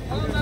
Welcome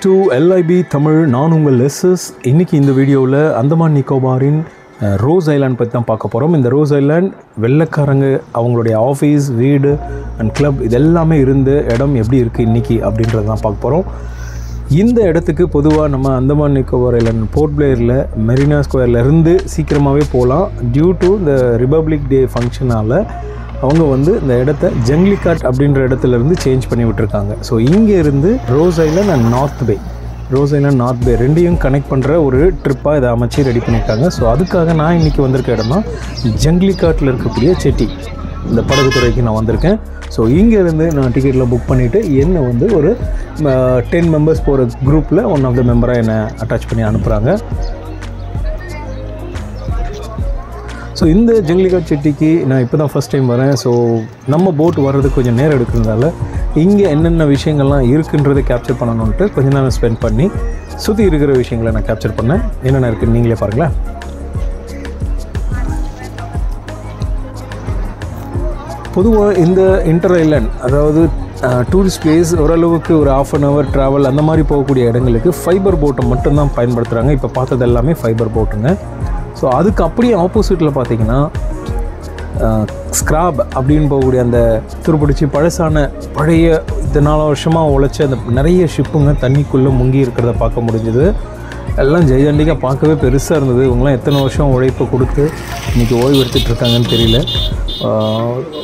to LIB Tamil. நான் உங்கள் SS. இன்றைக்கி இந்த வீடியோவில் அந்தமான் நிக்கோபாரின் ரோஸ் ஐலாண்ட் பற்றி தான் பார்க்க போகிறோம். இந்த ரோஸ் ஐலாண்ட் வெள்ளைக்காரங்க அவங்களுடைய ஆஃபீஸ், வீடு அண்ட் கிளப் இது எல்லாமே இருந்த இடம் எப்படி இருக்குது இன்றைக்கி அப்படின்றது தான் பார்க்க போகிறோம். இந்த இடத்துக்கு பொதுவாக நம்ம அந்தமான் நிக்கோபார் ஐலாண்ட் போர்ட் பிளேயரில் மெரினா ஸ்கொயர்லேருந்து சீக்கிரமாகவே போகலாம். டியூ டு இந்த ரிபப்ளிக் டே ஃபங்க்ஷனால் அவங்க வந்து இந்த இடத்த ஜங்லிகாட் அப்படின்ற இடத்துலேருந்து சேஞ்ச் பண்ணி விட்டுருக்காங்க. ஸோ இங்கேருந்து Ross Island and Ross Island North Bay ரெண்டையும் கனெக்ட் பண்ணுற ஒரு ட்ரிப்பாக இதை அமைச்சு ரெடி பண்ணியிருக்காங்க. ஸோ அதுக்காக நான் இன்றைக்கி வந்திருக்க இடம் தான் ஜங்லிகாட்டில் இருக்கக்கூடிய செட்டி. இந்த படகுத்துறைக்கு நான் வந்திருக்கேன். ஸோ இங்கேருந்து நான் டிக்கெட்டில் புக் பண்ணிவிட்டு என்னை வந்து ஒரு 10 மெம்பர்ஸ் போகிற குரூப்பில் ஒன் ஆஃப் த மெம்பராக என்னை அட்டாச் பண்ணி அனுப்புகிறாங்க. ஸோ இந்த ஜங்லிகாட் செட்டிக்கு நான் இப்போ தான் ஃபஸ்ட் டைம் வரேன். ஸோ நம்ம போட் வர்றதுக்கு கொஞ்சம் நேரம் எடுக்கிறதுனால இங்கே என்னென்ன விஷயங்கள்லாம் இருக்குன்றதை கேப்சர் பண்ணணுன்ட்டு கொஞ்சம் நேரம் ஸ்பெண்ட் பண்ணி சுற்றி இருக்கிற விஷயங்களை நான் கேப்சர் பண்ணேன். என்னென்ன இருக்குன்னு நீங்களே பாருங்களேன். பொதுவாக இந்த இன்டர் ஐலாண்ட் அதாவது டூரிஸ்ட் பிளேஸ் ஓரளவுக்கு ஒரு 1/2 hour ட்ராவல் அந்த மாதிரி போகக்கூடிய இடங்களுக்கு ஃபைபர் போட்டை மட்டும்தான் பயன்படுத்துகிறாங்க. இப்போ பார்த்தது எல்லாமே ஃபைபர் போட்டுங்க. ஸோ அதுக்கு அப்படியே ஆப்போசிட்டில் பார்த்தீங்கன்னா ஸ்க்ராப் அப்படின்னு போகக்கூடிய அந்த துருப்பிடிச்சி பழைய இத்தனை வருஷமாக உழைச்ச அந்த நிறைய ஷிப்புங்க தண்ணிக்குள்ளே முங்கி இருக்கிறத பார்க்க முடிஞ்சுது. எல்லாம் ஜெய்ஜாண்டிக்காக பார்க்கவே பெருசாக இருந்தது. இவங்களாம் எத்தனை வருஷம் உழைப்பை கொடுத்து இன்றைக்கி ஓய்வு எடுத்துகிட்டு இருக்காங்கன்னு தெரியல.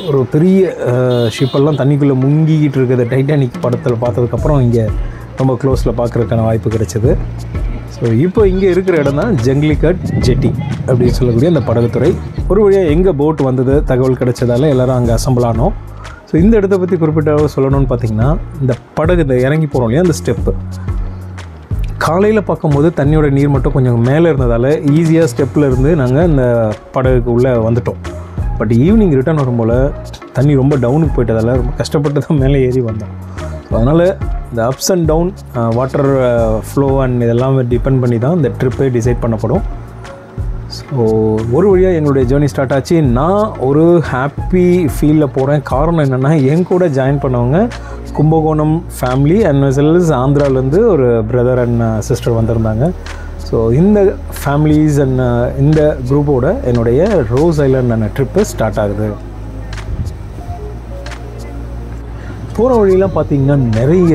ஒரு பெரிய ஷிப்பெல்லாம் தண்ணிக்குள்ளே முங்கிக்கிட்டு இருக்கிறத டைட்டானிக் படத்தில் பார்த்ததுக்கப்புறம் இங்கே ரொம்ப க்ளோஸில் பார்க்குறதுக்கான வாய்ப்பு கிடைச்சிது. ஸோ இப்போ இங்கே இருக்கிற இடம் தான் ஜங்லிகாட் ஜெட்டி அப்படின்னு சொல்லக்கூடிய அந்த படகுத்துறை. ஒரு வழியாக எங்கே போட் வந்தது தகவல் கிடைச்சதால எல்லோரும் அங்கே அசம்பிள் ஆனோம். ஸோ இந்த இடத்த பற்றி குறிப்பிட்ட சொல்லணும்னு பார்த்திங்கன்னா, இந்த படகு இந்த இறங்கி போகிறோம் இல்லையா, அந்த ஸ்டெப்பு காலையில் பார்க்கும்போது தண்ணியோட நீர் மட்டும் கொஞ்சம் மேலே இருந்ததால் ஈஸியாக ஸ்டெப்பில் இருந்து நாங்கள் இந்த படகுக்கு உள்ளே வந்துட்டோம். பட் ஈவினிங் ரிட்டர்ன் வரும்போல் தண்ணி ரொம்ப டவுனுக்கு போயிட்டதால் ரொம்ப கஷ்டப்பட்டு தான் மேலே ஏறி வந்தோம். ஸோ அதனால் இந்த ups and down water flow and இதெல்லாம் டிபெண்ட் பண்ணி தான் இந்த ட்ரிப்பே டிசைட் பண்ணப்படும். ஸோ ஒரு வழியாக எங்களுடைய ஜேர்னி ஸ்டார்ட் ஆச்சு. நான் ஒரு ஹாப்பி ஃபீலில் போகிறேன். காரணம் என்னென்னா, என் கூட ஜாயின் பண்ணவங்க கும்பகோணம் ஃபேமிலி அண்ட் வெல்ஸ் ஆந்திராவிலேருந்து ஒரு பிரதர் அண்ட் சிஸ்டர் வந்திருந்தாங்க. ஸோ இந்த ஃபேமிலிஸ் அண்ட் இந்த குரூப்போட என்னுடைய ரோஸ் ஐலாண்ட் ட்ரிப்பு ஸ்டார்ட் ஆகுது. போகிற வழியெலாம் பார்த்திங்கன்னா நிறைய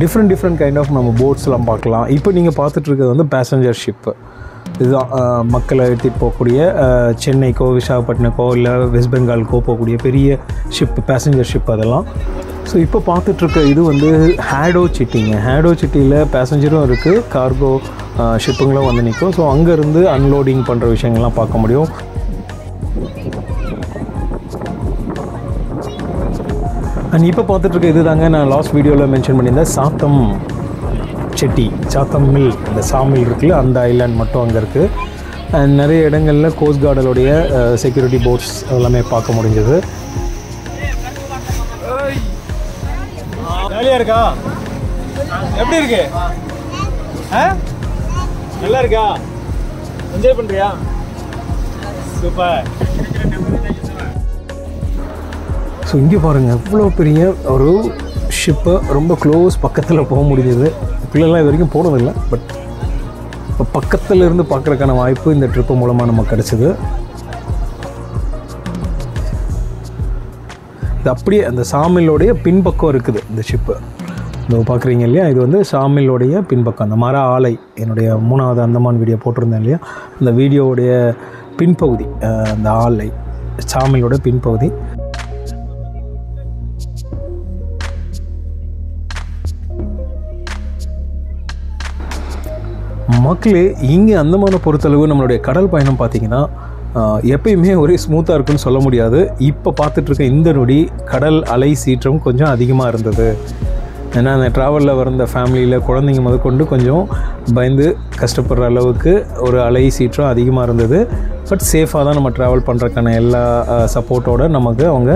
டிஃப்ரெண்ட் கைண்ட் ஆஃப் நம்ம போட்ஸ்லாம் பார்க்கலாம். இப்போ நீங்கள் பார்த்துட்ருக்கிறது வந்து பேசஞ்சர் ஷிப்பு. இதுதான் மக்களை எடுத்துகிட்டு போகக்கூடிய சென்னைக்கோ விசாகப்பட்டினக்கோ இல்லை வெஸ்ட் பெங்காலுக்கோ போகக்கூடிய பெரிய ஷிப்பு, பேசஞ்சர் ஷிப் அதெல்லாம். ஸோ இப்போ பார்த்துட்ருக்க இது வந்து ஹேடோ சிட்டிங்க. ஹேடோ சிட்டியில் பேசஞ்சரும் இருக்குது, கார்கோ ஷிப்புங்களும் வந்து நிற்கும். ஸோ அங்கேருந்து அன்லோடிங் பண்ணுற விஷயங்கள்லாம் பார்க்க முடியும். அண்ட் இப்போ பார்த்துட்ருக்க இது தாங்க நான் லாஸ்ட் வீடியோவில் மென்ஷன் பண்ணியிருந்தேன் சாத்தம் செட்டி, சாத்தம் மில், இந்த சாமில் இருக்குல்ல அந்த ஐலாண்ட் மட்டும் அங்கே இருக்குது. அண்ட் நிறைய இடங்களில் கோஸ்ட் கார்டனுடைய செக்யூரிட்டி போட்ஸ் எல்லாமே பார்க்க முடிஞ்சது. ஜாலியாக இருக்கா? எப்படி இருக்கு? நல்லா இருக்கா? என்ஜாய் பண்ணுறியா? சூப்பர். ஸோ இங்கே பாருங்கள் எவ்வளோ பெரிய ஒரு ஷிப்பை ரொம்ப க்ளோஸ் பக்கத்தில் போக முடிஞ்சது. இப்படிலாம் இது வரைக்கும் போனதில்லை, பட் இப்போ பக்கத்தில் இருந்து பார்க்குறதுக்கான வாய்ப்பு இந்த ட்ரிப்பு மூலமாக நமக்கு கிடச்சிது. இது அப்படியே அந்த சாமிலோடைய பின்பக்கம் இருக்குது இந்த ஷிப்பு. இந்த பார்க்குறீங்க இல்லையா, இது வந்து சாமிலோடைய பின்பக்கம். அந்த மர ஆலை என்னுடைய 3வது அந்தமான் வீடியோ போட்டிருந்தேன் இல்லையா, அந்த வீடியோவுடைய பின்பகுதி அந்த ஆலை சாமிலோட பின்பகுதி. மக்களே இங்கே அந்தமான பொறுத்தளவு நம்மளுடைய கடல் பயணம் பார்த்திங்கன்னா எப்பயுமே ஒரே ஸ்மூத்தாக இருக்குன்னு சொல்ல முடியாது. இப்போ பார்த்துட்ருக்க இந்த நொடி கடல் அலை சீற்றம் கொஞ்சம் அதிகமாக இருந்தது. ஏன்னா அந்த ட்ராவலில் வந்த ஃபேமிலியில் குழந்தைங்க முதற்கொண்டு கொஞ்சம் பயந்து கஷ்டப்படுற அளவுக்கு ஒரு அலை சீற்றம் அதிகமாக இருந்தது. பட் சேஃபாக தான் நம்ம ட்ராவல் பண்ணுறதுக்கான எல்லா சப்போர்ட்டோடு நமக்கு அவங்க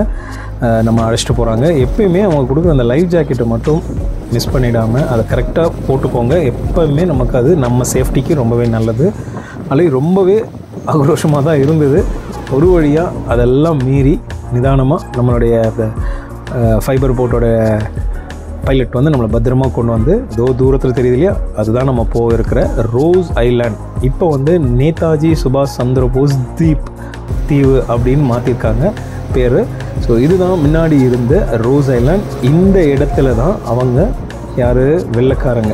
நம்ம அழைச்சிட்டு போகிறாங்க. எப்பயுமே அவங்க கொடுக்குற அந்த லைஃப் ஜாக்கெட்டை மட்டும் மிஸ் பண்ணிடாமல் அதை கரெக்டாக போட்டுக்கோங்க. எப்போவுமே நமக்கு அது நம்ம சேஃப்டிக்கு ரொம்பவே நல்லது. அலை ரொம்பவே ஆக்ரோஷமாக தான் இருந்தது. ஒரு வழியாக அதெல்லாம் மீறி நிதானமாக நம்மளுடைய ஃபைபர் போட்டோட பைலட் வந்து நம்மளை பத்திரமாக கொண்டு வந்து தூரத்தில் தெரியுது இல்லையா, அதுதான் நம்ம போயிருக்கிற ரோஸ் ஐலாண்ட். இப்போ வந்து நேதாஜி சுபாஷ் சந்திர போஸ் தீவு அப்படின்னு மாற்றிருக்காங்க பேர். ஸோ இதுதான் முன்னாடி இருந்த ரோஸ் ஐலாண்ட். இந்த இடத்துல தான் அவங்க யார் வெள்ளைக்காரங்க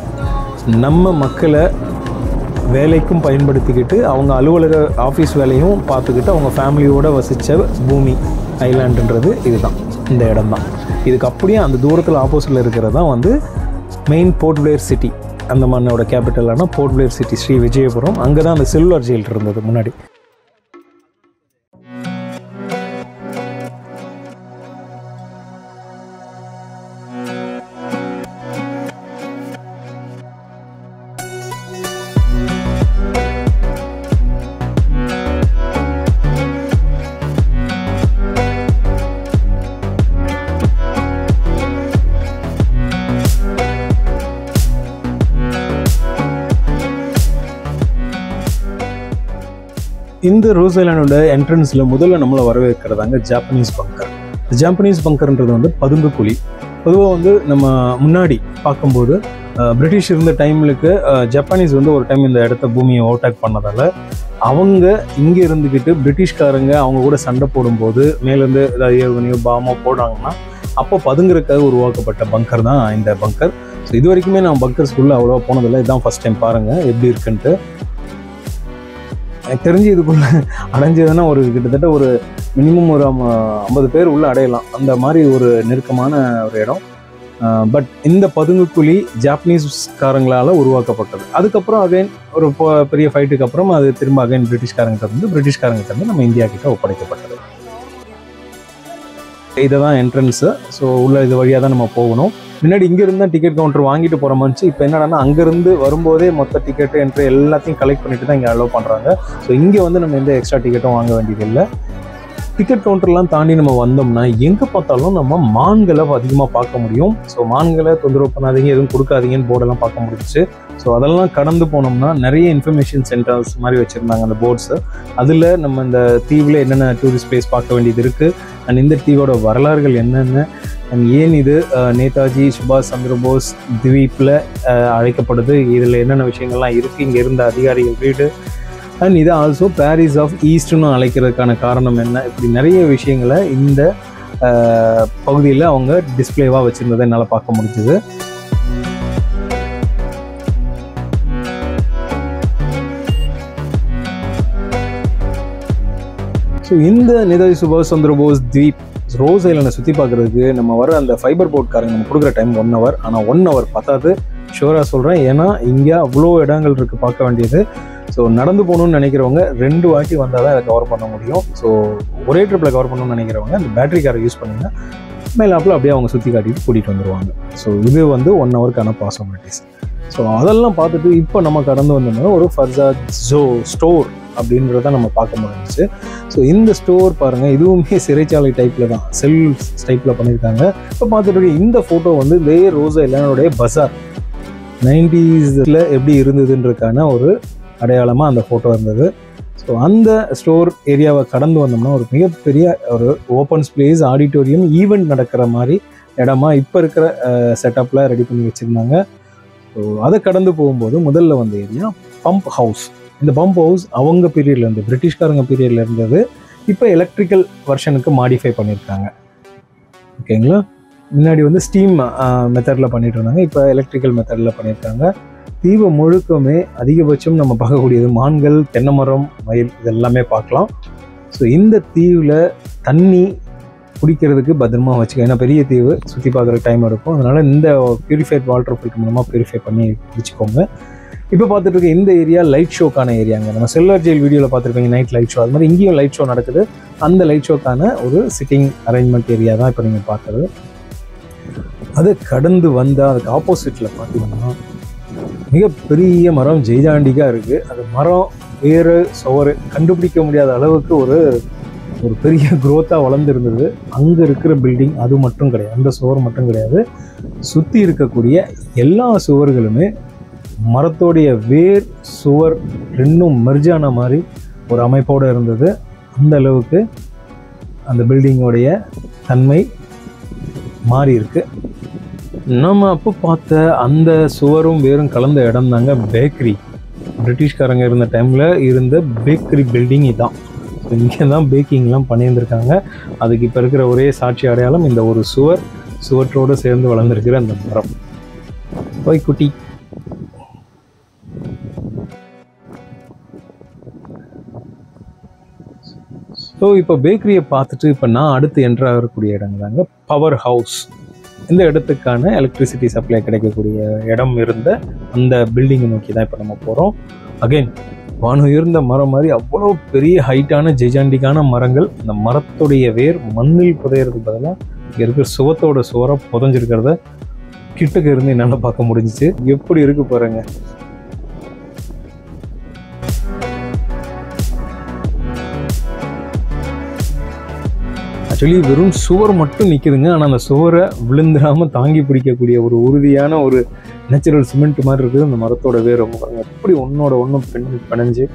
நம்ம மக்களை வேலைக்கும் பயன்படுத்திக்கிட்டு அவங்க அலுவலக ஆஃபீஸ் வேலையும் பார்த்துக்கிட்டு அவங்க ஃபேமிலியோடு வசித்த பூமி ஐலாண்டுன்றது இதுதான், இந்த இடம் தான். இதுக்கு அப்படியே அந்த தூரத்தில் ஆப்போசிட்டில் இருக்கிறது தான் வந்து மெயின் போர்ட் பிளேயர் சிட்டி, அந்த மண்ணோட கேபிட்டலான Port Blair city Sri Vijayapuram. அங்கே தான் அந்த சில்வர் ஜெயில் இருந்தது முன்னாடி. இந்த ரோஸ் ஐலாண்டோட என்ட்ரன்ஸில் முதல்ல நம்மளை வரவேற்கிறதாங்க ஜாப்பனீஸ் பங்கர். ஜாப்பனீஸ் பங்கர்ன்றது வந்து பதுங்கு குழி. பொதுவாக வந்து நம்ம முன்னாடி பார்க்கும்போது பிரிட்டிஷ் இருந்த டைமுக்கு ஜப்பானீஸ் வந்து ஒரு டைம் இந்த இடத்த பூமியை ஓவர்டேக் பண்ணதால் அவங்க இங்கே இருந்துக்கிட்டு பிரிட்டிஷ்காரங்க அவங்க கூட சண்டை போடும்போது மேலேருந்து ஏதாவது ஏவுகணையோ பாமோ போடுறாங்கன்னா அப்போ பதுங்குறதுக்காக உருவாக்கப்பட்ட பங்கர் தான் இந்த பங்கர். ஸோ இது வரைக்குமே நான் பங்கர்ஸ்குள்ளே அவ்வளோவா போனதில்லை, இதுதான் ஃபஸ்ட் டைம். பாருங்கள் எப்படி இருக்குன்ட்டு. எனக்கு தெரிஞ்சு இதுக்குள்ளே அடைஞ்சதுன்னா ஒரு கிட்டத்தட்ட ஒரு மினிமம் ஒரு 50 பேர் உள்ளே அடையலாம், அந்த மாதிரி ஒரு நெருக்கமான ஒரு இடம். பட் இந்த பதுங்குக்குழி ஜாப்பனீஸ்காரங்களால் உருவாக்கப்பட்டது. அதுக்கப்புறம் அகைன் ஒரு பெரிய ஃபைட்டுக்கு அப்புறம் அது திரும்ப அகைன் பிரிட்டிஷ்காரங்கிட்ட இருந்து நம்ம இந்தியா கிட்ட ஒப்படைக்கப்பட்டது. இதை தான் என்ட்ரன்ஸு. ஸோ உள்ள இது வழியாக தான் நம்ம போகணும். முன்னாடி இங்கேருந்து தான் டிக்கெட் கவுண்டர் வாங்கிட்டு போகிற மாதிரி. இப்போ என்னடான்னா அங்கேருந்து வரும்போதே மொத்த டிக்கெட்டு என்ட்ரி எல்லாத்தையும் கலெக்ட் பண்ணிட்டு தான் இங்கே அலோவ் பண்ணுறாங்க. ஸோ இங்கே வந்து நம்ம எந்த எக்ஸ்ட்ரா டிக்கெட்டும் வாங்க வேண்டியதில்லை. டிக்கெட் கவுண்டர்லாம் தாண்டி நம்ம வந்தோம்னா எங்கே பார்த்தாலும் நம்ம மான்களை அதிகமாக பார்க்க முடியும். ஸோ மான்களை தொந்தரவு பண்ணாதீங்க, எதுவும் கொடுக்காதீங்கன்னு போர்டெல்லாம் பார்க்க முடிஞ்சிச்சு. ஸோ அதெல்லாம் கடந்து போனோம்னா நிறைய இன்ஃபர்மேஷன் சென்டர்ஸ் மாதிரி வச்சுருந்தாங்க அந்த போர்ட்ஸு. அதில் நம்ம இந்த தீவில் என்னென்ன டூரிஸ்ட் பிளேஸ் பார்க்க வேண்டியது இருக்குது, அண்ட் இந்த தீவோட வரலாறுகள் என்னென்ன, அண்ட் ஏன் இது நேதாஜி சுபாஷ் சந்திர போஸ் தீவில் அழைக்கப்படுது, இதில் என்னென்ன விஷயங்கள்லாம் இருக்குது, இங்கே இருந்த அதிகாரிகள் வீடு, அண்ட் இது ஆல்சோ பாரிஸ் ஆஃப் ஈஸ்ட்னு அழைக்கிறதுக்கான காரணம் என்ன, இப்படி நிறைய விஷயங்களை இந்த பகுதியில் அவங்க டிஸ்பிளேவாக வச்சுருந்ததை என்னால் பார்க்க முடிஞ்சுது. ஸோ இந்த நேதாஜி சுபாஷ் சந்திர போஸ் தீப் ரோஸ் ஐலாண்டை சுற்றி பார்க்குறதுக்கு நம்ம வர அந்த ஃபைபர் போட்காரங்க நம்ம கொடுக்குற டைம் 1 hour. ஆனால் 1 hour பத்தாது, ஷூராக சொல்கிறேன். ஏன்னா இங்கே அவ்வளோ இடங்கள் இருக்குது பார்க்க வேண்டியது. ஸோ நடந்து போகணுன்னு நினைக்கிறவங்க 2 வாட்டி வந்தால் தான் அதை கவர் பண்ண முடியும். ஸோ ஒரே ட்ரிப்பில் கவர் பண்ணணும்னு நினைக்கிறவங்க அந்த பேட்டரி காரை யூஸ் பண்ணிங்கன்னா மேலாப்பில் அப்படியே அவங்க சுற்றி காட்டிட்டு கூட்டிகிட்டு வந்துடுவாங்க. ஸோ இது வந்து 1 ஹவருக்கான பாசிபிலிட்டிஸ். ஸோ அதெல்லாம் பார்த்துட்டு இப்போ நம்ம கடந்து வந்தோம்னா ஒரு ஃபர்சாத் ஸ்டோர் அப்படின்றத நம்ம பார்க்க முடிஞ்சிச்சு. ஸோ இந்த ஸ்டோர் பாருங்கள், இதுவுமே சிறைச்சாலை டைப்பில் தான், செல் டைப்பில் பண்ணியிருக்காங்க. இப்போ பார்த்துட்டு இருக்க இந்த ஃபோட்டோ வந்து ரோஸ் ஐலாண்டோடைய பஜார் 90s எப்படி இருந்ததுன்றதுக்கான ஒரு அடையாளமாக அந்த ஃபோட்டோ இருந்தது. ஸோ அந்த ஸ்டோர் ஏரியாவை கடந்து வந்தோம்னா ஒரு மிகப்பெரிய ஒரு ஓப்பன் ஸ்பேஸ் ஆடிட்டோரியம் ஈவெண்ட் நடக்கிற மாதிரி இடமா இப்போ இருக்கிற செட்டப்பில் ரெடி பண்ணி வச்சுருந்தாங்க. ஸோ அதை கடந்து போகும்போது முதல்ல வந்த ஏரியா பம்ப் ஹவுஸ். இந்த பம்ப் ஹவுஸ் அவங்க பீரியட்ல இருந்து, பிரிட்டிஷ்காரங்க பீரியட்ல இருந்தது. இப்போ எலக்ட்ரிக்கல் வெர்ஷனுக்கு மாடிஃபை பண்ணியிருக்காங்க. ஓகேங்களா? முன்னாடி வந்து ஸ்டீம் மெத்தடில் பண்ணிட்டு இருந்தாங்க, இப்போ எலக்ட்ரிக்கல் மெத்தடில் பண்ணியிருக்காங்க. தீவு முழுக்கமே அதிகபட்சம் நம்ம பார்க்கக்கூடியது மான்கள், தென்னை மரம், மயில் இதெல்லாமே பார்க்கலாம். ஸோ இந்த தீவில் தண்ணி குடிக்கிறதுக்கு பத்திரமா வச்சுக்க, ஏன்னா பெரிய தீவு, சுற்றி பார்க்குற டைம் எடுக்கும். அதனால் இந்த பியூரிஃபைட் வாட்டர் ஃபில்டர் மூலமாக பியூரிஃபை பண்ணி வச்சுக்கோங்க. இப்போ பார்த்துட்டு இருக்க இந்த ஏரியா லைட் ஷோக்கான ஏரியாங்க. நம்ம செல்லர் ஜெயில் வீடியோவில் பார்த்துருப்பீங்க நைட் லைட் ஷோ, அது மாதிரி இங்கேயும் லைட் ஷோ நடக்குது. அந்த லைட் ஷோக்கான ஒரு சிட்டிங் அரேஞ்ச்மெண்ட் ஏரியா தான் இப்போ நீங்கள் பார்க்குறது. அது கடந்து வந்தால் அதுக்கு ஆப்போசிட்டில் பார்த்தீங்கன்னா மிகப்பெரிய மரம் ஜெய்ஜாண்டிக்காக இருக்குது. அது மரம் வேறு சுவர் கண்டுபிடிக்க முடியாத அளவுக்கு ஒரு பெரிய க்ரோத்தாக வளர்ந்துருந்தது. அங்கே இருக்கிற பில்டிங் அது மட்டும் கிடையாது, அந்த சுவர் மட்டும் கிடையாது, சுற்றி இருக்கக்கூடிய எல்லா சுவர்களுமே மரத்தோடைய வேர் சுவர் ரெண்டும் மெர்ஜான மாதிரி ஒரு அமைப்போடு இருந்தது. அந்த அளவுக்கு அந்த பில்டிங்கோடைய தன்மை மாறி இருக்கு. நம்ம அப்போ பார்த்த அந்த சுவரும் வேறும் கலந்த இடம் தாங்க பேக்கரி. பிரிட்டிஷ்காரங்க இருந்த டைமில் இருந்த பேக்கரி பில்டிங் இதுதான். ஸோ இங்கே தான் பேக்கிங்லாம் பண்ணியிருந்திருக்காங்க. அதுக்கு இப்போ இருக்கிற ஒரே சாட்சி அடையாளம் இந்த ஒரு சுவற்றோடு சேர்ந்து வளர்ந்துருக்கிற அந்த மரம். போய் குட்டி. ஸோ இப்போ பேக்கரியை பார்த்துட்டு இப்போ நான் அடுத்து என்ட்ரு ஆகக்கூடிய இடங்க தாங்க பவர் ஹவுஸ். இந்த இடத்துக்கான எலக்ட்ரிசிட்டி சப்ளை கிடைக்கக்கூடிய இடம் இருந்த அந்த பில்டிங்கை நோக்கி தான் இப்போ நம்ம போகிறோம். அகைன் வானுயர்ந்த மரம் மாதிரி அவ்வளோ பெரிய ஹைட்டான ஜெய்ஜாண்டிக்கான மரங்கள். அந்த மரத்துடைய வேர் மண்ணில் புதையிறதுக்கு பதிலாக இங்கே இருக்கிற சுவத்தோட சுவரம் புதைஞ்சிருக்கிறத கிட்டக்க இருந்து என்னால் பார்க்க முடிஞ்சிச்சு. எப்படி இருக்கு பாருங்க. ஆக்சுவலி வெறும் சுவர் மட்டும் நிற்குதுங்க. ஆனால் அந்த சுவரை விழுந்துடாமல் தாங்கி பிடிக்கக்கூடிய ஒரு உறுதியான ஒரு நேச்சுரல் சிமெண்ட் மாதிரி இருக்குது அந்த மரத்தோட வேர். ரொம்ப பாருங்க எப்படி ஒன்றோட ஒன்றும் பிணைஞ்சு.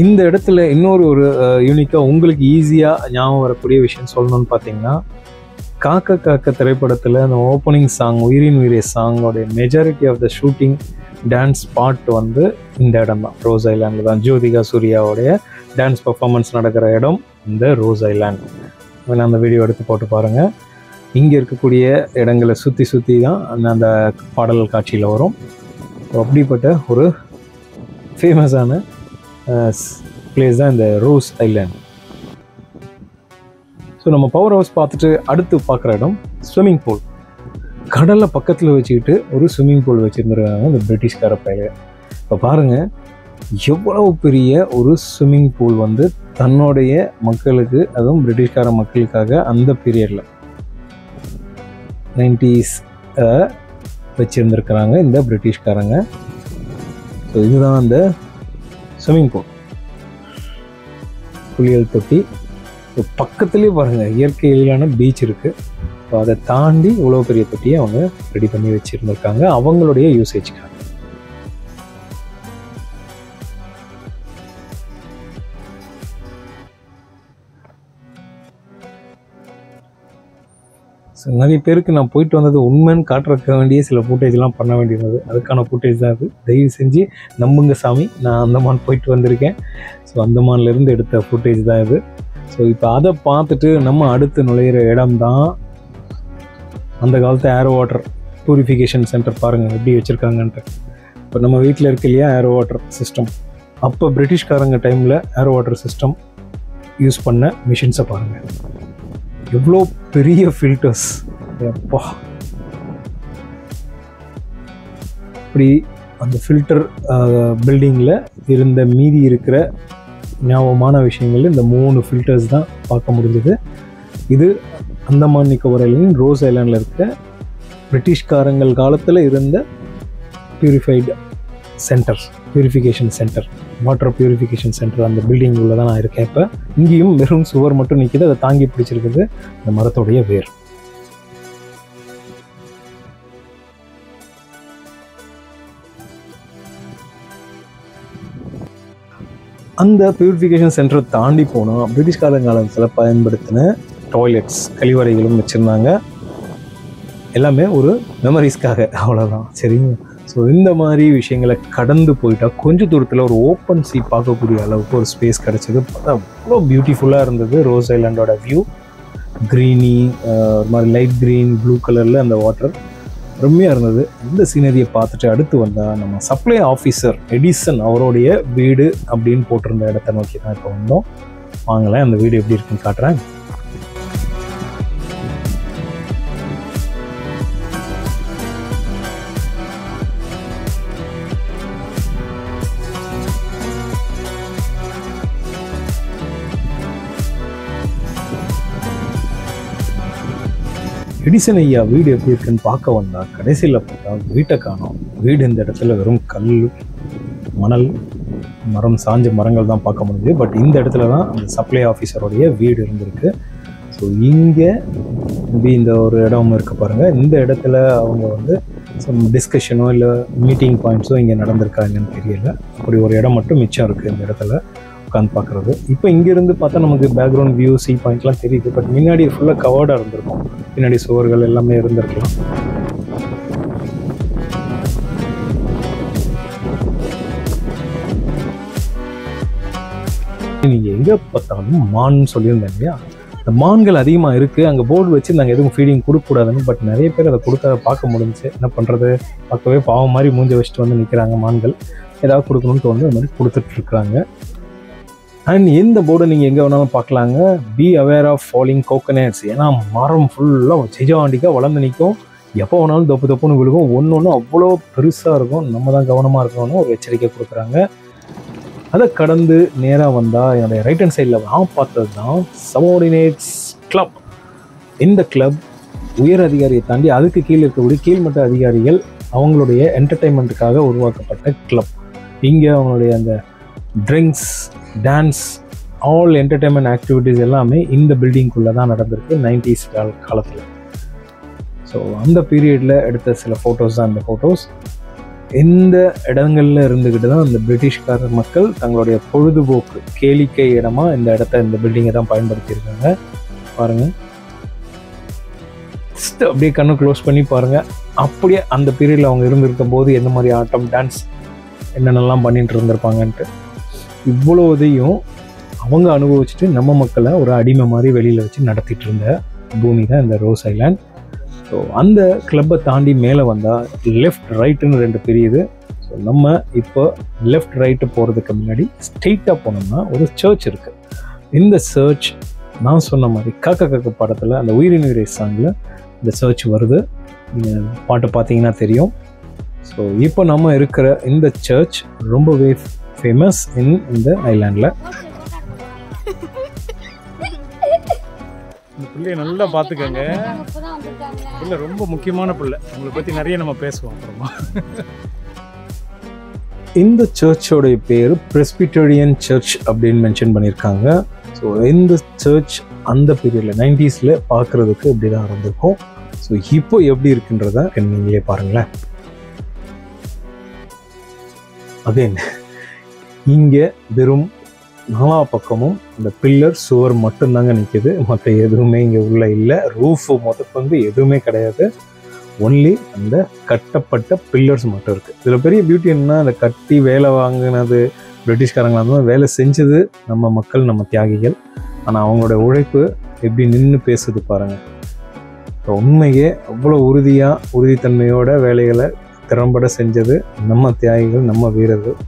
இந்த இடத்துல இன்னொரு யூனிக்காக உங்களுக்கு ஈஸியாக ஞாபகம் வரக்கூடிய விஷயம் சொல்லணும்னு பார்த்தீங்கன்னா, காக்க காக்க திரைப்படத்தில் அந்த ஓப்பனிங் சாங் உயிரின் உயிரே சாங்கோடைய majority of the shooting dance spot வந்து இந்த இடம் தான், ரோஸ் ஐலாண்டில் தான். ஜோதிகா சூர்யாவோடைய டான்ஸ் பர்ஃபார்மன்ஸ் நடக்கிற இடம் இந்த ரோஸ் ஐலாண்ட். அந்த வீடியோ எடுத்து போட்டு பாருங்கள். இங்கே இருக்கக்கூடிய இடங்களை சுற்றி தான் அந்த பாடல் காட்சியில் வரும். அப்படிப்பட்ட ஒரு ஃபேமஸான பிளேஸ் தான் இந்த ரோஸ் ஐலாண்ட். ஸோ நம்ம பவர் ஹவுஸ் பார்த்துட்டு அடுத்து பார்க்குற இடம் ஸ்விம்மிங் பூல். கடலை பக்கத்தில் வச்சுக்கிட்டு ஒரு ஸ்விம்மிங் பூல் வச்சுருந்துருக்காங்க இந்த பிரிட்டிஷ்கார பையன். இப்போ பாருங்கள் எவ்வளவு பெரிய ஒரு ஸ்விம்மிங் பூல் வந்து தன்னுடைய மக்களுக்கு, அதுவும் பிரிட்டிஷ்கார மக்களுக்காக அந்த பீரியடில் 90s வச்சுருந்துருக்கிறாங்க இந்த பிரிட்டிஷ்காரங்க. ஸோ இதுதான் அந்த ஸ்விம்மிங் பூல், குளியல் தொட்டி. ஸோ பக்கத்துலேயே பாருங்கள் இயற்கை எழிலான பீச் இருக்குது. ஸோ அதை தாண்டி இவ்வளோ பெரிய தொட்டியை அவங்க ரெடி பண்ணி வச்சுருந்துருக்காங்க அவங்களுடைய யூசேஜ்க்காக. ஸோ நிறைய பேருக்கு நான் போயிட்டு வந்தது உண்மைன்னு காட்டுறக்க வேண்டிய சில ஃபுட்டேஜ்லாம் பண்ண வேண்டியிருந்தது. அதுக்கான ஃபுட்டேஜ் தான் அது. தயவு செஞ்சு நம்புங்க சாமி, நான் அந்தமான் போயிட்டு வந்திருக்கேன். ஸோ அந்தமான்லேருந்து எடுத்த ஃபுட்டேஜ் தான் இது. ஸோ இப்போ அதை பார்த்துட்டு நம்ம அடுத்து நுழையிற இடம் தான் அந்த காலத்து ஏர் வாட்டர் ப்யூரிஃபிகேஷன் சென்டர். பாருங்கள் எப்படி வச்சுருக்காங்கன்ட்டு. இப்போ நம்ம வீட்டில் இருக்கு இல்லையா ஏர் வாட்டர் சிஸ்டம், அப்போ பிரிட்டிஷ்காரங்க டைமில் ஏர் வாட்டர் சிஸ்டம் யூஸ் பண்ண மிஷின்ஸை பாருங்கள். எவ்வளோ பெரிய ஃபில்டர்ஸ். அப்பா இப்படி அந்த ஃபில்டர் பில்டிங்கில் இருந்த மீதி இருக்கிற ஞாபகமான விஷயங்கள் இந்த 3 ஃபில்டர்ஸ் தான் பார்க்க முடிஞ்சது. இது அந்தமான் நிக்கோபார் ஐலண்ட் ரோஸ் ஐலாண்டில் இருக்க பிரிட்டிஷ்காரங்கள் காலத்தில் இருந்த purification centre water purification centre அந்த பில்டிங் உள்ள தான் நான் இருக்கேன். இப்போ இங்கேயும் வெறும் சுவர் மட்டும் நிற்கிது, அதை தாங்கி பிடிச்சிருக்குது இந்த மரத்தோடைய வேர். அந்த பியூரிஃபிகேஷன் சென்டரை தாண்டி போனால் பிரிட்டிஷ்காரங்க காலத்தில் பயன்படுத்தின டாய்லெட்ஸ் கழிவறைகளும் வச்சுருந்தாங்க. எல்லாமே ஒரு மெமரிஸ்க்காக, அவ்வளோதான். சரிங்க. ஸோ இந்த மாதிரி விஷயங்களை கடந்து போயிட்டால் கொஞ்சம் தூரத்தில் ஒரு ஓப்பன் சீ பார்க்கக்கூடிய அளவுக்கு ஒரு ஸ்பேஸ் கிடச்சிது. அவ்வளோ பியூட்டிஃபுல்லாக இருந்தது. ரோஸ் ஐலாண்டோட வியூ க்ரீனி, ஒரு மாதிரி லைட் க்ரீன் ப்ளூ கலரில் அந்த வாட்டர் அருமையாக இருந்தது. இந்த சீனரியை பார்த்துட்டு அடுத்து வந்தால் நம்ம சப்ளை ஆஃபீஸர் எடிசன் அவருடைய வீடு அப்படின்னு போட்டிருந்த இடத்த நோக்கி தான் இப்போ வந்தோம். வாங்கலாம், அந்த வீடு எப்படி இருக்குன்னு காட்டுறேன். எடிசன் ஐயா வீடு எப்படி இருக்குன்னு பார்க்க வந்தா கடைசியில் பார்த்தா வீட்டை காணோம். வீடு இந்த இடத்துல வெறும் கல், மணல், மரம், சாஞ்ச மரங்கள் தான் பார்க்க முடியுது. பட் இந்த இடத்துல தான் அந்த சப்ளை ஆஃபீஸருடைய வீடு இருந்திருக்கு. ஸோ இங்கே இந்த ஒரு இடம் இருக்குது பாருங்கள். இந்த இடத்துல அவங்க வந்து சம் டிஸ்கஷனோ இல்லை மீட்டிங் பாயிண்ட்ஸோ இங்கே நடந்திருக்காங்கன்னு தெரியல. அப்படி ஒரு இடம் மட்டும் மிச்சம் இருக்குது இந்த இடத்துல உட்காந்து பார்க்குறது. இப்போ இங்கேருந்து பார்த்தா நமக்கு பேக்ரவுண்ட் வியூ சி பாயிண்ட்லாம் தெரியுது. பட் முன்னாடி ஃபுல்லாக கவர்டாக இருந்திருக்கும், பின்னாடி சுவர்கள் எல்லாமே இருந்திருக்கலாம். நீங்கள் எங்கே பார்த்தாலும் மான் சொல்லியிருந்தேன் இல்லையா, இந்த மான்கள் அதிகமாக இருக்குது. அங்கே போர்டு வச்சு நாங்கள் எதுவும் ஃபீடிங் கொடுக்கக்கூடாதுன்னு. பட் நிறைய பேர் அதை கொடுக்க பார்க்க முடிஞ்சிச்சு. என்ன பண்ணுறது, பார்க்கவே பாவம் மாதிரி மூஞ்ச வச்சுட்டு வந்து நிற்கிறாங்க மான்கள். ஏதாவது கொடுக்கணும்னு தோணுது, அது மாதிரி கொடுத்துட்ருக்குறாங்க. அண்ட் இந்த போர்டை நீங்கள் எங்கே வேணாலும் பார்க்கலாங்க. Be aware of falling coconuts. ஏன்னா மரம் ஃபுல்லாக ஜெஜாண்டிக்காக வளர்ந்து நிற்கும். எப்போ வேணாலும் தொப்புன்னு விழுகும். ஒன்று அவ்வளோ பெருசாக இருக்கும். நம்ம தான் கவனமாக இருக்கணும்னு ஒரு எச்சரிக்கை கொடுக்குறாங்க. அதை கடந்து நேராக வந்தால் என்னுடைய ரைட் ஹேண்ட் சைடில் நான் பார்த்தது தான் சபார்டினேட்ஸ் கிளப். இந்த கிளப் உயர் அதிகாரியை தாண்டி அதுக்கு கீழே இருக்கக்கூடிய கீழ்மட்ட அதிகாரிகள் அவங்களுடைய என்டர்டெயின்மெண்ட்டுக்காக உருவாக்கப்பட்ட கிளப். இங்கே அவங்களுடைய அந்த drinks, dance, all entertainment activities எல்லாமே இந்த பில்டிங்குள்ளே தான் நடந்திருக்கு 90s காலத்தில். ஸோ அந்த பீரியடில் எடுத்த சில ஃபோட்டோஸ் தான் இந்த ஃபோட்டோஸ். இந்த இடங்களில் இருந்துக்கிட்டு தான் இந்த பிரிட்டிஷ்கார மக்கள் தங்களுடைய பொழுதுபோக்கு கேளிக்கை இடமா இந்த இந்த பில்டிங்கை தான் பயன்படுத்தியிருக்காங்க. பாருங்கள், ஜஸ்ட் அப்படியே கண்ணு க்ளோஸ் பண்ணி பாருங்கள். அப்படியே அந்த பீரியடில் அவங்க இருந்திருக்கும் போது எந்த மாதிரி ஆட்டம், டான்ஸ், என்னென்னலாம் பண்ணிட்டு இருந்திருப்பாங்கன்ட்டு இவ்வளோதையும் அவங்க அனுபவிச்சுட்டு நம்ம மக்களை ஒரு அடிமை மாதிரி வெளியில் வச்சு நடத்திட்டு இருந்த பூமி தான் இந்த ரோஸ் ஐலாண்ட். ஸோ அந்த கிளப்பை தாண்டி மேலே வந்தால் லெஃப்ட் ரைட்டுன்னு 2 பிரியுது. ஸோ நம்ம இப்போ லெஃப்ட் ரைட்டு போகிறதுக்கு முன்னாடி ஸ்ட்ரெயிட்டாக போனோம்னா ஒரு சர்ச் இருக்குது. இந்த சர்ச் நான் சொன்ன மாதிரி காக்க படத்தில் அந்த உயிரின் உயிரை சாங்கில் இந்த சர்ச் வருது. நீங்கள் பாட்டு பார்த்தீங்கன்னா தெரியும். ஸோ இப்போ நம்ம இருக்கிற இந்த சர்ச் ரொம்பவே ஃபேமஸ் இந்த ஐலாண்டில். இந்த பிள்ளைய நல்லா பார்த்துக்கங்க. பிள்ளை ரொம்ப முக்கியமான பிள்ளை. உங்களை பற்றி நிறைய நம்ம பேசுவோம் அப்புறமா. இந்த சர்ச்சோடைய பேர் பிரெஸ்பிட்டேரியன் சர்ச் அப்படின்னு மென்ஷன் பண்ணியிருக்காங்க. ஸோ இந்த சர்ச் அந்த பீரியடில் 90s பார்க்குறதுக்கு இப்படி தான் இருந்திருக்கும். ஸோ இப்போ எப்படி இருக்குன்றத நீங்களே பாருங்களேன். அகைன் இங்கே வெறும் 4 பக்கமும் இந்த பில்லர் சுவர் மட்டும்தாங்க நிற்கிது. மற்ற எதுவுமே இங்கே உள்ள இல்லை. ரூஃபு முதற்கொண்டு எதுவுமே கிடையாது. ஒன்லி அந்த கட்டப்பட்ட பில்லர்ஸ் மட்டும் இருக்குது. இதில் பெரிய பியூட்டி என்னன்னா, அந்த கட்டி வேலை வாங்கினது பிரிட்டிஷ்காரங்களாக வேலை செஞ்சது நம்ம மக்கள், நம்ம தியாகிகள். ஆனால் அவங்களோட உழைப்பு எப்படி நின்று பேசுது பாருங்கள். இப்போ உண்மையே அவ்வளோ உறுதித்தன்மையோட வேலைகளை திறம்பட செஞ்சது நம்ம தியாகிகள், நம்ம வீரர்கள்.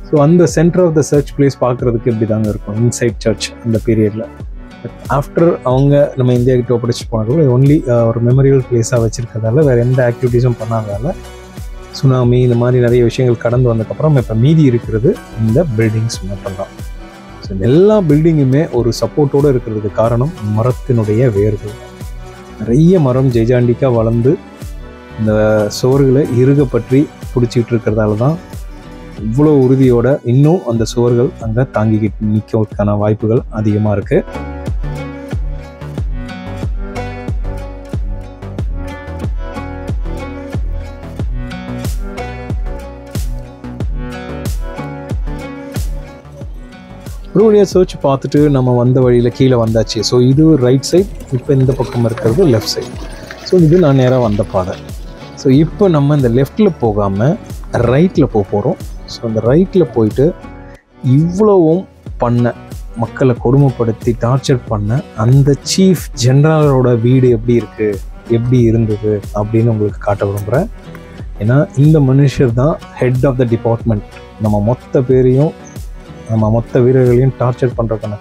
ஸோ அந்த centre of the church place பார்க்குறதுக்கு இப்படி தாங்க இருக்கும் இன்சைட் சர்ச் அந்த பீரியடில். ஆஃப்டர் அவங்க நம்ம இந்தியா கிட்ட ஒப்படைச்சு போனதும் இது ஒன்லி ஒரு மெமரியல் பிளேஸாக வச்சுருக்கிறதால வேறு எந்த ஆக்டிவிட்டீஸும் பண்ணாதால சுனாமி இந்த மாதிரி நிறைய விஷயங்கள் கடந்து வந்ததுக்கப்புறம் இப்போ மீதி இருக்கிறது இந்த பில்டிங்ஸ் மட்டும்தான். ஸோ இந்த எல்லா பில்டிங்குமே ஒரு சப்போர்ட்டோடு இருக்கிறதுக்கு காரணம் மரத்தினுடைய வேர்கள். நிறைய மரம் ஜெய்சாண்டிக்கா வளர்ந்து இந்த சுவர்களை இறுக பற்றி பிடிச்சிக்கிட்டு இருக்கிறதால தான் இவ்வளோ உறுதியோட இன்னும் அந்த சுவர்கள் அங்கே தாங்கிக்கிட்டு நிற்கிறதுக்கான வாய்ப்புகள் அதிகமாக இருக்குது. ஒரு வழியாக சர்ச் பார்த்துட்டு நம்ம வந்த வழியில் கீழே வந்தாச்சு. ஸோ இது ரைட் சைட், இப்போ இந்த பக்கம் இருக்கிறது லெஃப்ட் சைட். ஸோ இது நான் நேராக வந்த பாதை. ஸோ இப்போ நம்ம இந்த லெஃப்டில் போகாமல் ரைட்டில் போகிறோம். ஸோ அந்த ரைட்டில் போயிட்டு இவ்வளவும் பண்ண மக்களை கொடுமைப்படுத்தி டார்ச்சர் பண்ண அந்த சீஃப் ஜெனரலோட வீடு எப்படி இருக்குது, எப்படி இருந்தது அப்படின்னு உங்களுக்கு காட்ட விரும்புகிறேன். ஏன்னா இந்த மனுஷர் தான் ஹெட் ஆஃப் த டிபார்ட்மெண்ட். நம்ம மொத்த பேரையும் நம்ம மொத்த வீரர்களையும் டார்ச்சர் பண்ணுறதுக்கான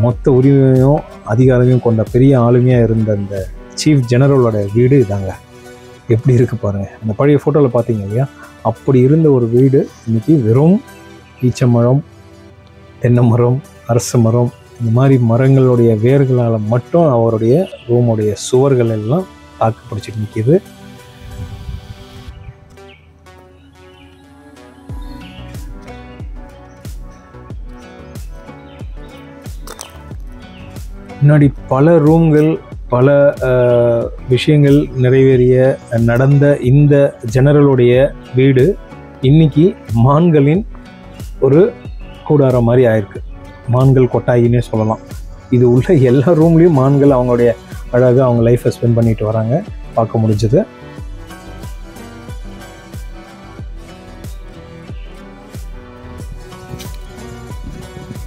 மொத்த உரிமையும் அதிகாரமையும் கொண்ட பெரிய ஆளுமையாக இருந்த அந்த சீஃப் ஜெனரலோட வீடு இதாங்க. எப்படி இருக்குது பாருங்கள். அந்த பழைய ஃபோட்டோவில் பார்த்தீங்க இல்லையா, அப்படி இருந்த ஒரு வீடு இன்றைக்கி வெறும் ஈச்ச மரம், தென்னை மரம், அரச மரம், இந்த மாதிரி மரங்களுடைய வேர்களால் மட்டும் அவருடைய ரூமுடைய சுவர்கள் எல்லாம் தாக்கு பிடிச்சிட்டு நிற்கிது. முன்னாடி பல ரூம்கள், பல விஷயங்கள் நிறைவேறிய நடந்த இந்த ஜெனரலுடைய வீடு இன்னைக்கு மான்களின் ஒரு கூடாரம் மாதிரி ஆயிருக்கு. மான்கள் கொட்டாயின்னே சொல்லலாம். இது உள்ள எல்லா ரூம்லேயும் மான்கள் அவங்களுடைய அழகாக அவங்க லைஃப்பை ஸ்பெண்ட் பண்ணிட்டு வராங்க, பார்க்க முடிஞ்சது.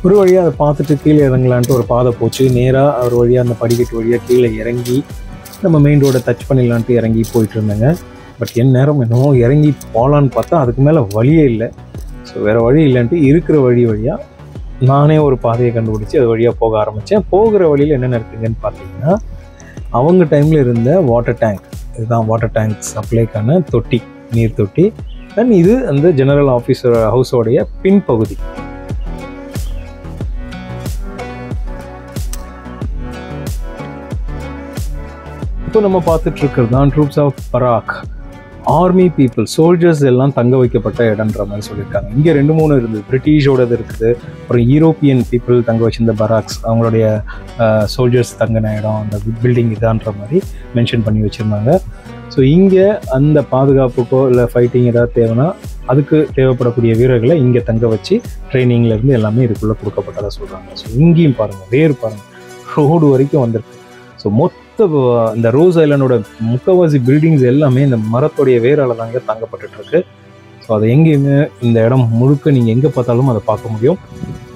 ஒரு வழியாக அதை பார்த்துட்டு கீழே இறங்கலான்ட்டு ஒரு பாதை போச்சு. நேராக ஒரு வழியாக அந்த படிக்கட்டு வழியாக கீழே இறங்கி நம்ம மெயின் ரோடை டச் பண்ணிடலான்ட்டு இறங்கி போயிட்டு இருந்தேங்க. பட் என் நேரம் என்னமோ இறங்கி போகலான்னு பார்த்தா அதுக்கு மேலே வழியே இல்லை. ஸோ வேறு வழி இல்லைன்ட்டு இருக்கிற வழியாக நானே ஒரு பாதையை கண்டுபிடிச்சி அது வழியாக போக ஆரம்பித்தேன். போகிற வழியில் என்னென்ன இருக்குதுன்னு பார்த்தீங்கன்னா, அவங்க டைமில் இருந்த வாட்டர் டேங்க், இதுதான் வாட்டர் டேங்க் சப்ளைக்கான தொட்டி, நீர் தொட்டி. அண்ட் இது அந்த ஜெனரல் ஆஃபீஸர் ஹவுஸோடைய பின்பகுதி. இப்போ நம்ம பார்த்துட்டு இருக்கிறது தான் troops of barrack, army people, soldiers எல்லாம் தங்க வைக்கப்பட்ட இடம்ன்ற மாதிரி சொல்லியிருக்காங்க. இங்கே 2-3 இருந்தது. பிரிட்டிஷோடது இருக்குது, அப்புறம் யூரோப்பியன் பீப்புள் தங்க வச்சிருந்த பராக்ஸ், அவங்களுடைய சோல்ஜர்ஸ் தங்கின இடம், அந்த பில்டிங் இதான்ற மாதிரி மென்ஷன் பண்ணி வச்சுருந்தாங்க. ஸோ இங்கே அந்த பாதுகாப்புக்கோ இல்லை ஃபைட்டிங் ஏதாவது தேவைன்னா அதுக்கு தேவைப்படக்கூடிய வீரர்களை இங்கே தங்க வச்சு ட்ரைனிங்லேருந்து எல்லாமே இதுக்குள்ளே கொடுக்கப்பட்டதாக சொல்கிறாங்க. ஸோ இங்கேயும் பாருங்கள், வேறு பாருங்கள், ரோடு வரைக்கும் வந்திருக்கு. ஸோ மொத்த இந்த ரோஸ் ஐலண்டோட முக்கால்வாசி பில்டிங்ஸ் எல்லாமே இந்த மரத்துடைய வேரால் தாங்க தாங்கப்பட்டுருக்கு. ஸோ அதை எங்கேயுமே இந்த இடம் முழுக்க நீங்கள் எங்கே பார்த்தாலும் அதை பார்க்க முடியும்.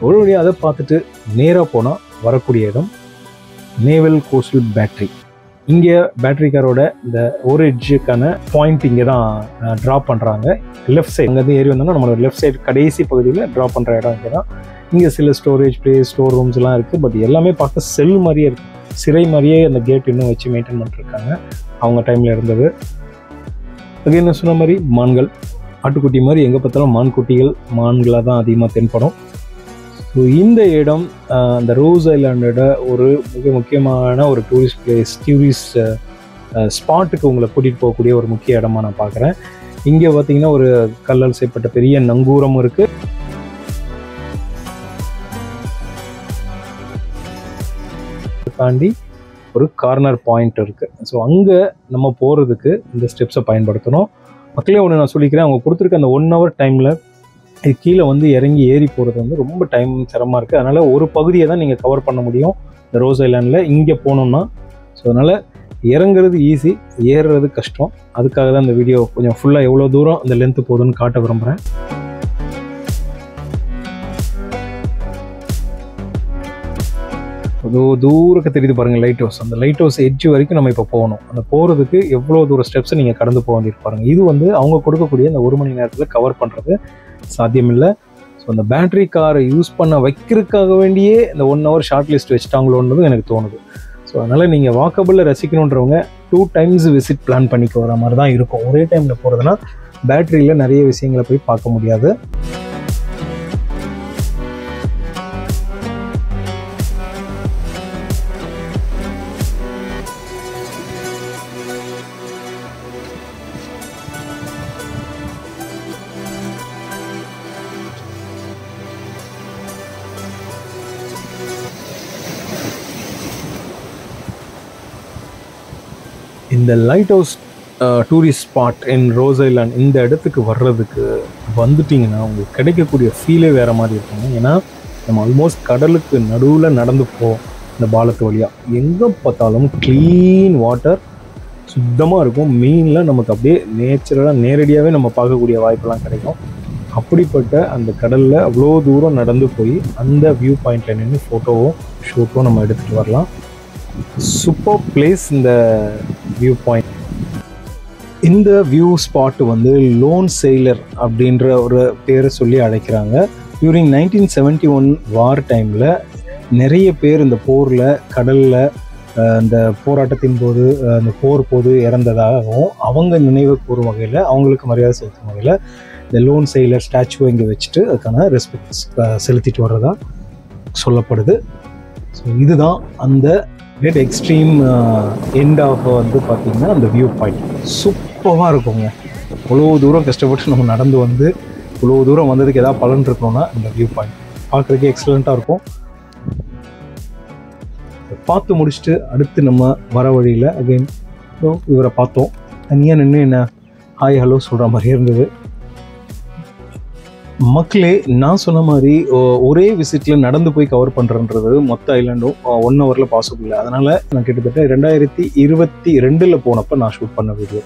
ஒரு வழியாக அதை பார்த்துட்டு நேராக போனால் வரக்கூடிய இடம் நேவல் கோஸ்டல் பேட்ரி. இங்கே பேட்ரி காரோட இந்த ஒரு எட்ஜுக்கான பாயிண்ட் இங்கே தான் ட்ராப் பண்ணுறாங்க. லெஃப்ட் சைடு அங்கேருந்து ஏறி வந்தோம்னா நம்மளோட லெஃப்ட் சைடு கடைசி பகுதியில் ட்ராப் பண்ணுற இடம் இங்கே தான். இங்கே சில ஸ்டோரேஜ் பிளேஸ், ஸ்டோர் ரூம்ஸ்லாம் இருக்குது. பட் எல்லாமே பார்க்க செல் மாதிரியே இருக்குது, சிறை மாதிரியே அந்த கேட் இன்னும் வச்சு மெயின்டைன் பண்ணிருக்காங்க அவங்க டைமில் இருந்தது. அது என்ன சொன்ன மாதிரி மான்கள், ஆட்டுக்குட்டி மாதிரி எங்கே பார்த்தாலும் மான்குட்டிகள், மான்களாக தான் அதிகமாக தென்படும். ஸோ இந்த இடம் அந்த ரோஸ் ஐலாண்டோட ஒரு மிக முக்கியமான ஒரு டூரிஸ்ட் பிளேஸ், டூரிஸ்ட் ஸ்பாட்டுக்கு உங்களை கூட்டிகிட்டு போகக்கூடிய ஒரு முக்கிய இடமா நான் பார்க்குறேன். இங்கே பார்த்தீங்கன்னா ஒரு கல்லால் செய்யப்பட்ட பெரிய நங்கூரம் இருக்குது. தாண்டி ஒரு கார்னர் பாயிண்ட் இருக்குது. ஸோ அங்கே நம்ம போகிறதுக்கு இந்த ஸ்டெப்ஸை பயன்படுத்தணும். மக்களே ஒன்று நான் சொல்லிக்கிறேன், அவங்க கொடுத்துருக்க அந்த 1 hour டைமில் இது கீழே வந்து இறங்கி ஏறி போகிறது வந்து ரொம்ப டைம் சிரமமாக இருக்குது. அதனால் ஒரு பகுதியை தான் நீங்கள் கவர் பண்ண முடியும் இந்த ரோஸ் ஐலாண்டில் இங்கே போனோம்னா. ஸோ அதனால் இறங்குறது ஈஸி, ஏறுறது கஷ்டம். அதுக்காக தான் இந்த வீடியோ கொஞ்சம் ஃபுல்லாக எவ்வளோ தூரம் அந்த லென்த்து போகுதுன்னு காட்ட விரும்புகிறேன். தூரக்கு தெரியுது பாருங்கள் லைட் ஹவுஸ். அந்த லைட் ஹவுஸ் எட்ஜ் வரைக்கும் நம்ம இப்போ போகணும். அந்த போகிறதுக்கு எவ்வளோ தூரம் ஸ்டெப்ஸை நீங்கள் கடந்து போக வேண்டியது பாருங்கள். இது வந்து அவங்க கொடுக்கக்கூடிய அந்த 1 மணி நேரத்தில் கவர் பண்ணுறது சாத்தியமில்லை. ஸோ அந்த பேட்ரி காரை யூஸ் பண்ண வைக்கிறதுக்காக வேண்டியே இந்த 1 hour ஷார்ட் லிஸ்ட் வச்சுட்டாங்களோன்றது எனக்கு தோணுது. ஸோ அதனால் நீங்கள் வாக்கபிளில் ரசிக்கணுன்றவங்க 2 times விசிட் பிளான் பண்ணிக்க வர மாதிரி தான் இருக்கும். ஒரே டைமில் போகிறதுனா பேட்டரியில் நிறைய விஷயங்களை போய் பார்க்க முடியாது. இந்த லைட் ஹவுஸ் டூரிஸ்ட் ஸ்பாட் இன் ரோஸ் ஐலாண்ட் இந்த இடத்துக்கு வர்றதுக்கு வந்துட்டிங்கன்னா உங்களுக்கு கிடைக்கக்கூடிய ஃபீலே வேறு மாதிரி இருக்குங்க. ஏன்னா நம்ம ஆல்மோஸ்ட் கடலுக்கு நடுவில் நடந்து போவோம் இந்த பாலத்து வழியாக. எங்கே பார்த்தாலும் க்ளீன் வாட்டர், சுத்தமாக இருக்கும். மீனில் நமக்கு அப்படியே நேச்சுரலாக நேரடியாகவே நம்ம பார்க்கக்கூடிய வாய்ப்பெல்லாம் கிடைக்கும். அப்படிப்பட்ட அந்த கடலில் அவ்வளோ தூரம் நடந்து போய் அந்த வியூ பாயிண்டில் நின்று ஃபோட்டோவும் ஷூட்டும் நம்ம எடுத்துகிட்டு வரலாம். சூப்பர் பிளேஸ் இந்த வியூ பாயிண்ட். இந்த வியூ ஸ்பாட் வந்து லோன் செயிலர் அப்படின்ற ஒரு பேரை சொல்லி அழைக்கிறாங்க. டியூரிங் 1971 வார் டைமில் நிறைய பேர் இந்த போரில் கடலில் அந்த போராட்டத்தின் போது அந்த போது இறந்ததாகவும் அவங்க நினைவு கூறும் வகையில் அவங்களுக்கு மரியாதை செலுத்தும் வகையில் இந்த லோன் செயிலர் ஸ்டாச்சுவை இங்கே வச்சுட்டு அதுக்கான ரெஸ்பெக்ட் செலுத்திட்டு வர்றதா சொல்லப்படுது. ஸோ இதுதான் அந்த ரெட் எக்ஸ்ட்ரீம் எண்ட் ஆஃப் வந்து பார்த்திங்கன்னா அந்த வியூ பாயிண்ட் சூப்பராக இருக்குங்க. இவ்வளோ தூரம் கஷ்டப்பட்டு நம்ம நடந்து வந்து இவ்வளோ தூரம் வந்ததுக்கு எதாவது பலன் இருக்கணும்னா இந்த வியூ பாயிண்ட் பார்க்குறதுக்கே எக்ஸலண்ட்டாக இருக்கும். பார்த்து முடிச்சுட்டு அடுத்து நம்ம வர வழியில் அகைன் இவரை பார்த்தோம். தனியாக நின்று என்ன ஹாய் ஹலோ சொல்கிற மாதிரி இருந்தது. மக்களே, நான் சொன்ன மாதிரி ஒரே விசிட்டில் நடந்து போய் கவர் பண்ணுறன்றது மொத்த ஐலாண்டும் 1 ஹவரில் பாசிபிள் இல்லை. அதனால் நான் கிட்டத்தட்ட 2022 போனப்போ நான் ஷூட் பண்ண வீடியோ.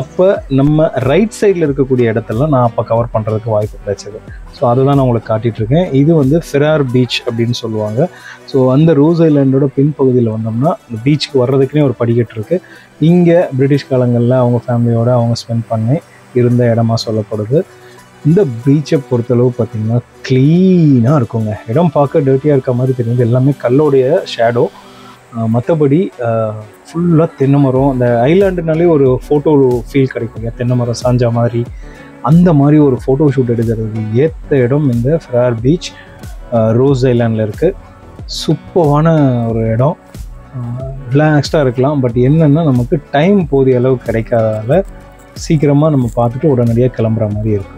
அப்போ நம்ம ரைட் சைடில் இருக்கக்கூடிய இடத்தெல்லாம் நான் அப்போ கவர் பண்ணுறதுக்கு வாய்ப்பு கிடைச்சது. ஸோ அதை தான் நான் உங்களுக்கு காட்டிகிட்ருக்கேன். இது வந்து ஃபெரார் பீச் அப்படின்னு சொல்லுவாங்க. ஸோ அந்த ரோஸ் ஐலாண்டோட பின்பகுதியில் வந்தோம்னா அந்த பீச்சுக்கு வர்றதுக்குனே ஒரு படிக்கட்டு இருக்குது. இங்கே பிரிட்டிஷ் காலங்களில் அவங்க ஃபேமிலியோடு அவங்க ஸ்பெண்ட் பண்ணி இருந்த இடமா சொல்லப்படுது. இந்த பீச்சை பொறுத்தளவு பார்த்திங்கன்னா க்ளீனாக இருக்குங்க. இடம் பார்க்க டர்ட்டியாக இருக்க மாதிரி தெரியுது. எல்லாமே கல்லோடைய ஷேடோ. மற்றபடி ஃபுல்லாக தென்னை மரம். அந்த ஐலாண்டுனாலே ஒரு ஃபோட்டோ ஃபீல் கிடைக்குங்க. தென்னை மரம் சாஞ்சா மாதிரி அந்த மாதிரி ஒரு ஃபோட்டோ ஷூட் எடுக்கிறதுக்கு ஏற்ற இடம் இந்த ஃபெரார் பீச் ரோஸ் ஐலாண்டில் இருக்குது. சூப்பரான ஒரு இடம். ரிலாக்ஸ்டாக இருக்கலாம். பட் என்னென்னா நமக்கு டைம் போதிய அளவு கிடைக்காதால சீக்கிரமாக நம்ம பார்த்துட்டு உடனடியாக கிளம்புற மாதிரி இருக்குது.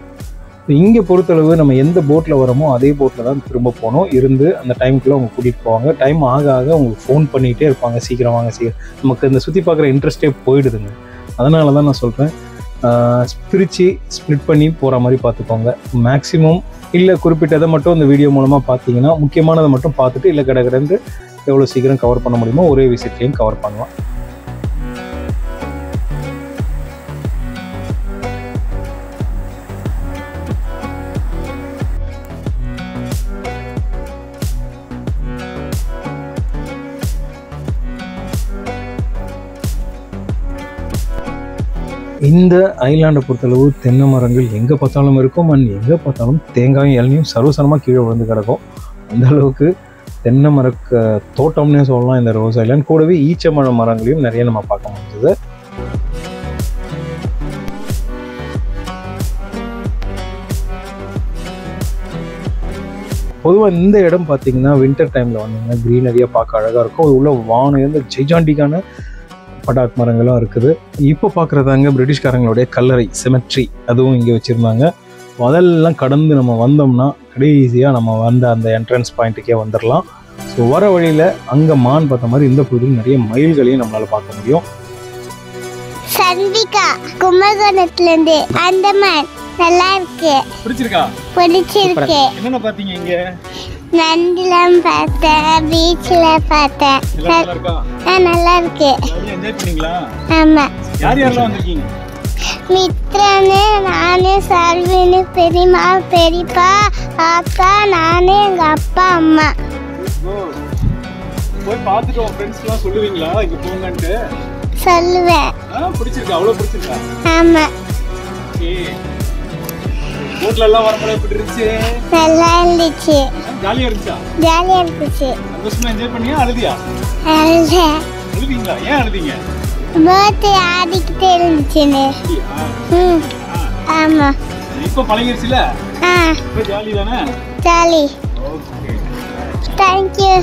இங்கே பொறுத்தளவு நம்ம எந்த போட்டில் வரோமோ அதே போட்டில் தான் திரும்ப போகணும். இருந்து அந்த டைமுக்குள்ளே அவங்க கூட்டிகிட்டு போவாங்க. டைம் ஆக ஆக அவங்களுக்கு ஃபோன் பண்ணிகிட்டே இருப்பாங்க, சீக்கிரம் வாங்க சீக்கிரம். நமக்கு இந்த சுற்றி பார்க்குற இன்ட்ரெஸ்ட்டே போயிடுதுங்க. அதனால தான் நான் சொல்கிறேன், பிரித்து ஸ்ப்ளிட் பண்ணி போகிற மாதிரி பார்த்துக்கோங்க. மேக்ஸிமம் இல்லை குறிப்பிட்டதை மட்டும் இந்த வீடியோ மூலமாக பார்த்தீங்கன்னா முக்கியமானதை மட்டும் பார்த்துட்டு இல்லை கடந்து எவ்வளோ சீக்கிரம் கவர் பண்ண முடியுமோ ஒரே விசிட்லேயும் கவர் பண்ணலாம். இந்த ஐலாண்டை பொறுத்தளவு தென்னை மரங்கள் எங்கே பார்த்தாலும் இருக்கும். அண்ட் எங்கே பார்த்தாலும் தேங்காயும் இளநியும் சர்வசாரமாக கீழே வந்து கிடக்கும். அந்த அளவுக்கு தென்னை மர தோட்டம்னே சொல்லலாம் இந்த ரோஸ் ஐலாண்ட். கூடவே ஈச்சமழை மரங்களையும் நிறைய நம்ம பார்க்க முடிஞ்சது. பொதுவாக இந்த இடம் பார்த்தீங்கன்னா வின்டர் டைமில் வந்தீங்கன்னா க்ரீனரியாக பார்க்க அழகாக இருக்கும். அது உள்ள வானம் வந்து ஜெய்ஜாண்டிக்கான படாக் மரங்களும் இருக்குது. இப்போ பார்க்குறதாங்க பிரிட்டிஷ்காரங்களுடைய கல்லறை செமெட்ரி, அதுவும் இங்கே வச்சுருந்தாங்க. அதெல்லாம் கடந்து நம்ம வந்தோம்னா கடைசியாக நம்ம வந்த அந்த என்ட்ரன்ஸ் பாயிண்ட்டுக்கே வந்துடலாம். ஸோ வர வழியில் அங்கே மான் பார்த்த மாதிரி இந்த பகுதியில் நிறைய மயில்களையும் நம்மளால் பார்க்க முடியும். சந்திகா கும்பகோணத்துலேருந்து அந்தமான் நல்லா இருக்கு. பிடிச்சிருக்கா? பிடிச்சிருக்கு. என்னென்ன பார்த்தீங்க இங்க? நண்டிலாம் பார்த்தேன், பீச்சில் பார்த்தேன். நல்லா இருக்கு. என்ஜாய் பண்ணீங்களா? ஆமா. யார் யாரெல்லாம் வந்திருக்கீங்க? மித்ரனு, நானு, சல்வினு, பெரியம்மா, பெரியப்பா, அக்கா, நானு, எங்க அப்பா, அம்மா. போய் பார்த்துட்டு உங்க ஃப்ரெண்ட்ஸ்லாம் சொல்லுவீங்களா இங்க போங்கன்ட்டு? சொல்லுவேன். பிடிச்சிருக்கா? அவ்வளோ பிடிச்சிருக்கா? ஆமா. போட்ல எல்லாம் வரும்போது எப்படி இருந்துச்சு? நல்லா இருந்துச்சு. ஜாலியா இருந்துச்சா? ஜாலியா இருந்துச்சு. சந்தோஷமா என்ஜாய் பண்ணியா? அழுதியா? அழுதீங்களா? ஏன் அழுதீங்க? போட்டு ஆடிக்கிட்டே இருந்துச்சுன்னு. ஆமாம். இப்போ பழகிருச்சுல? ஆ இப்போ ஜாலி தானே? ஜாலி. ஓகே. தேங்க்யூ.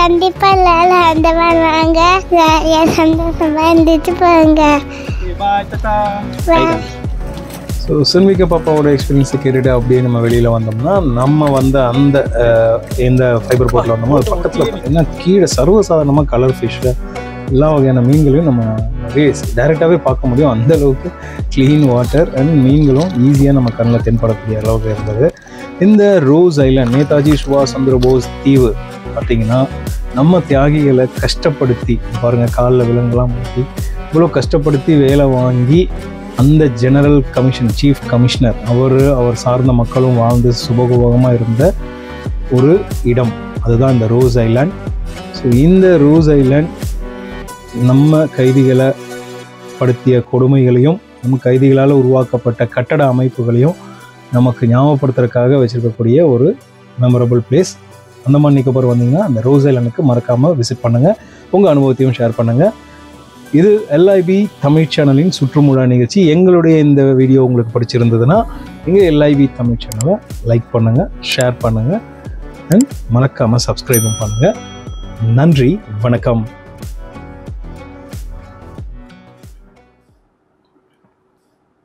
கண்டிப்பாக லாலா அந்த மாதிரி வாங்க. ஜாலியாக சந்தோஷமாக இருந்துட்டு போங்க. பாய் டாடா. பாய். ஸோ சென்விகா பாப்பாவோட எக்ஸ்பீரியன்ஸை கேட்டுட்டு அப்படியே நம்ம வெளியில் வந்தோம்னா நம்ம வந்த அந்த எந்த ஃபைபர் போட்டில் வந்தோமோ அது பக்கத்தில் பார்த்தீங்கன்னா கீழே சர்வசாதாரணமாக கலர் ஃபிஷ்ஷு எல்லா வகையான மீன்களையும் நம்ம டைரெக்டாகவே பார்க்க முடியும். அந்த அளவுக்கு க்ளீன் வாட்டர் அண்ட் மீன்களும் ஈஸியாக நம்ம கண்ணில் தென்படக்கூடிய அளவுக்கு இருந்தது. இந்த ரோஸ் ஐலாண்ட் நேதாஜி சுபாஷ் சந்திர போஸ் தீவு பார்த்திங்கன்னா நம்ம தியாகிகளை கஷ்டப்படுத்தி பாருங்கள், காலில் விலங்குலாம் மாட்டி இவ்வளோ கஷ்டப்படுத்தி வேலை வாங்கி அந்த ஜெனரல் கமிஷன் சீஃப் கமிஷனர் அவர் சார்ந்த மக்களும் வாழ்ந்து சுபகுபகமாக இருந்த ஒரு இடம், அதுதான் இந்த ரோஸ் ஐலாண்ட். ஸோ இந்த ரோஸ் ஐலாண்ட் நம்ம கைதிகளை படுத்திய கொடுமைகளையும் நம்ம கைதிகளால் உருவாக்கப்பட்ட கட்டட அமைப்புகளையும் நமக்கு ஞாபகப்படுத்துறதுக்காக வச்சுருக்கக்கூடிய ஒரு மெமரபிள் பிளேஸ். அந்தமான் நிக்கோபார் வந்தீங்கன்னா அந்த ரோஸ் ஐலாண்டுக்கு மறக்காமல் விசிட் பண்ணுங்கள், உங்கள் அனுபவத்தையும் ஷேர் பண்ணுங்கள். இது எல்ஐபி தமிழ் சேனலின் சுற்றுமுழா நிகழ்ச்சி. எங்களுடைய இந்த வீடியோ உங்களுக்கு பிடிச்சிருந்ததுன்னா நீங்கள் எல்ஐபி தமிழ் சேனலை லைக் பண்ணுங்கள், ஷேர் பண்ணுங்கள் அண்ட் மறக்காமல் சப்ஸ்கிரைபும் பண்ணுங்கள். நன்றி, வணக்கம்.